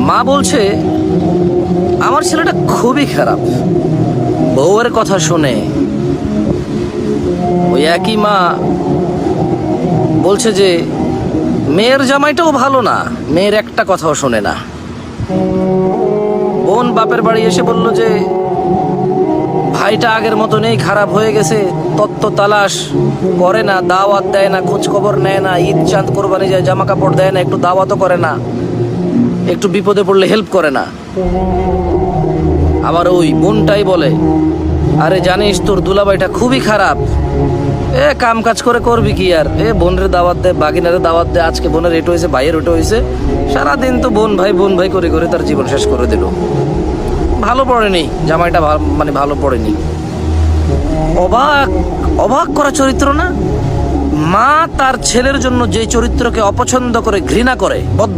মা বলছে আমার ছেলেটা খুবই খারাপ, বউয়ের কথা শুনে। ওই একই মা বলছে যে মেয়ের জামাইটাও ভালো না, মেয়ের একটা কথাও শোনে না। বোন বাপের বাড়ি এসে বলল যে ভাইটা আগের মতো নেই, খারাপ হয়ে গেছে, তত্ত্ব তালাশ করে না, দাওয়াত দেয় না, খোঁজ খবর নেয় না, ঈদ চাঁদ কোরবানি যায় জামা কাপড় দেয় না, একটু দাওয়াতও করে না, একটু বিপদে পড়লে হেল্প করে না। আবার ওই বোনটাই বলে আরে জানিস তোর দুলাভাইটা খুবই খারাপ, কাম কাজ করে করবি কি আর, বোনের দাওয়াত দে, বাগিনারে দাওয়াত দে, আজকে বোনের এটা হয়েছে, ভাইয়ের ওটা হয়েছে, সারাদিন তো বোন ভাই করে করে তার জীবন শেষ করে দিল। ভালো পড়েনি জামাইটা, মানে ভালো পড়েনি। অবাক অবাক করা চরিত্র না? মা তার ছেলের জন্য যে চরিত্রকে অপছন্দ করে, ঘৃণা করে, বদ্ধ